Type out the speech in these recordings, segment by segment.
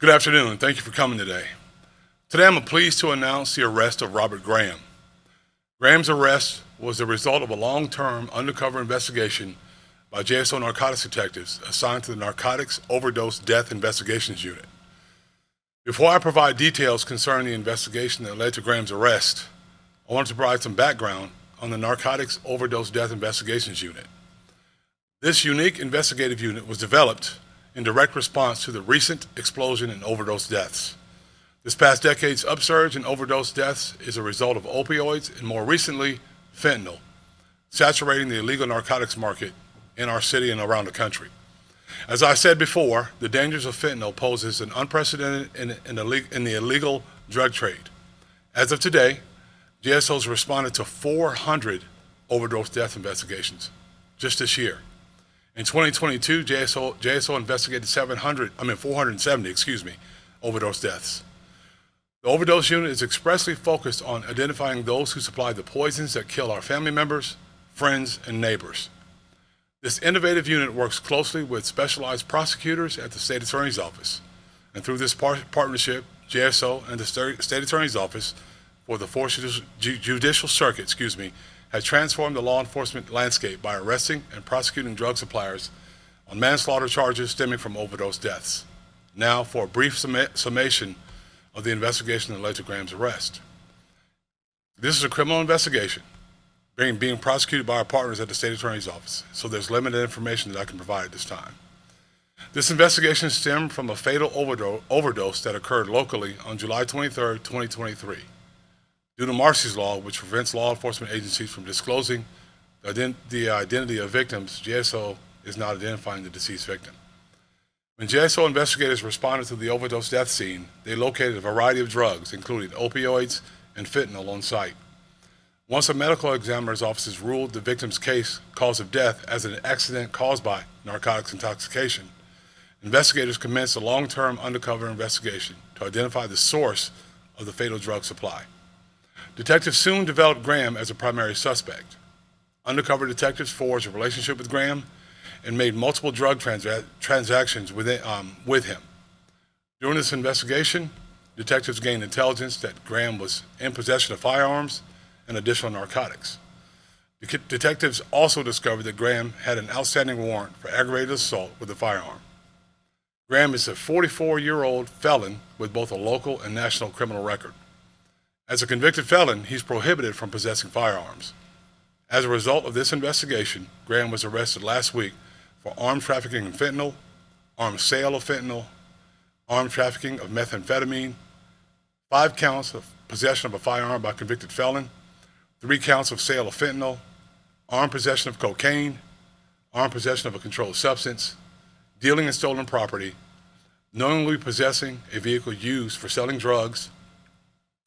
Good afternoon. Thank you for coming today. Today I'm pleased to announce the arrest of Robert Graham. Graham's arrest was the result of a long-term undercover investigation by JSO narcotics detectives assigned to the Narcotics Overdose Death Investigations Unit. Before I provide details concerning the investigation that led to Graham's arrest, I want to provide some background on the Narcotics Overdose Death Investigations Unit. This unique investigative unit was developed in direct response to the recent explosion in overdose deaths. This past decade's upsurge in overdose deaths is a result of opioids and, more recently, fentanyl, saturating the illegal narcotics market in our city and around the country. As I said before, the dangers of fentanyl poses an unprecedented in the illegal drug trade. As of today, JSO's responded to 400 overdose death investigations just this year. In 2022, JSO investigated 470 overdose deaths. The overdose unit is expressly focused on identifying those who supply the poisons that kill our family members, friends, and neighbors. This innovative unit works closely with specialized prosecutors at the State Attorney's Office. And through this partnership, JSO and the State Attorney's Office for the Fourth Judicial Circuit, has transformed the law enforcement landscape by arresting and prosecuting drug suppliers on manslaughter charges stemming from overdose deaths. Now for a brief summation of the investigation that led to Graham's arrest. This is a criminal investigation being prosecuted by our partners at the State Attorney's Office, so there's limited information that I can provide at this time. This investigation stemmed from a fatal overdose that occurred locally on July 23, 2023. Due to Marcy's Law, which prevents law enforcement agencies from disclosing the identity of victims, JSO is not identifying the deceased victim. When JSO investigators responded to the overdose death scene, they located a variety of drugs, including opioids and fentanyl, on site. Once a medical examiner's office ruled the victim's cause of death as an accident caused by narcotics intoxication, investigators commenced a long-term undercover investigation to identify the source of the fatal drug supply. Detectives soon developed Graham as a primary suspect. Undercover detectives forged a relationship with Graham and made multiple drug transactions with him. During this investigation, detectives gained intelligence that Graham was in possession of firearms and additional narcotics. Detectives also discovered that Graham had an outstanding warrant for aggravated assault with a firearm. Graham is a 44-year-old felon with both a local and national criminal record. As a convicted felon, he's prohibited from possessing firearms. As a result of this investigation, Graham was arrested last week for armed trafficking in fentanyl, armed sale of fentanyl, armed trafficking of methamphetamine, 5 counts of possession of a firearm by a convicted felon, 3 counts of sale of fentanyl, armed possession of cocaine, armed possession of a controlled substance, dealing in stolen property, knowingly possessing a vehicle used for selling drugs,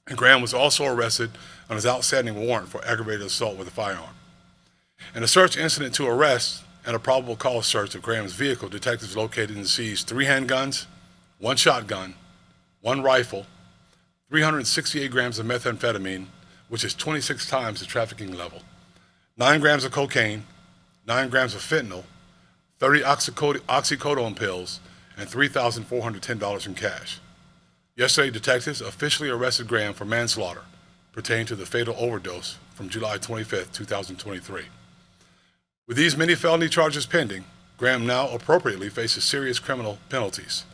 and Graham was also arrested on his outstanding warrant for aggravated assault with a firearm. In a search incident to arrest and a probable cause search of Graham's vehicle, detectives located and seized 3 handguns, 1 shotgun, 1 rifle, 368 grams of methamphetamine, which is 26 times the trafficking level, 9 grams of cocaine, 9 grams of fentanyl, 30 oxycodone pills, and $3,410 in cash. Yesterday, detectives officially arrested Graham for manslaughter pertaining to the fatal overdose from July 25, 2023. With these many felony charges pending, Graham now appropriately faces serious criminal penalties.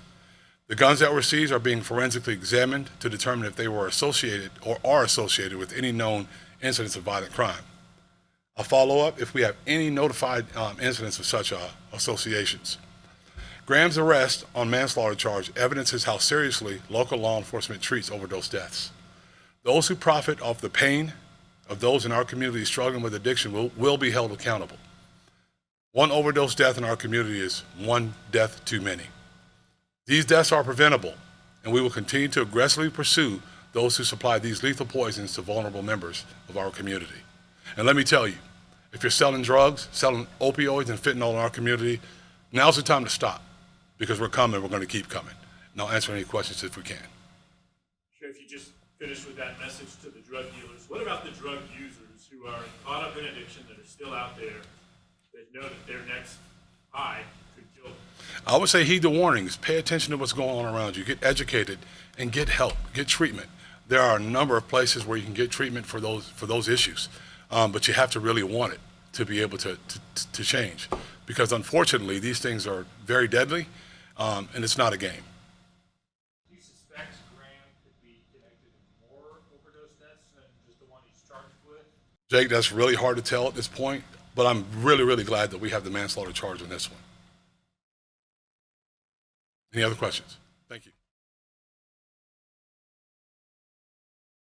The guns that were seized are being forensically examined to determine if they were associated or are associated with any known incidents of violent crime. I'll follow up if we have any notified incidents of such associations. Graham's arrest on manslaughter charge evidences how seriously local law enforcement treats overdose deaths. Those who profit off the pain of those in our community struggling with addiction will be held accountable. 1 overdose death in our community is 1 death too many. These deaths are preventable, and we will continue to aggressively pursue those who supply these lethal poisons to vulnerable members of our community. And let me tell you, if you're selling drugs, selling opioids and fentanyl in our community, now's the time to stop, because we're coming, we're going to keep coming. And I'll answer any questions if we can. Sheriff, you just finished with that message to the drug dealers. What about the drug users who are caught up in addiction that are still out there, that know that their next high could kill them? I would say heed the warnings. Pay attention to what's going on around you. Get educated and get help. Get treatment. There are a number of places where you can get treatment for those issues, but you have to really want it to be able to change. Because unfortunately, these things are very deadly, and it's not a game. Do you suspect Graham could be connected to more overdose deaths than just the one he's charged with? Jake, that's really hard to tell at this point, but I'm really, really glad that we have the manslaughter charge on this one. Any other questions? Thank you.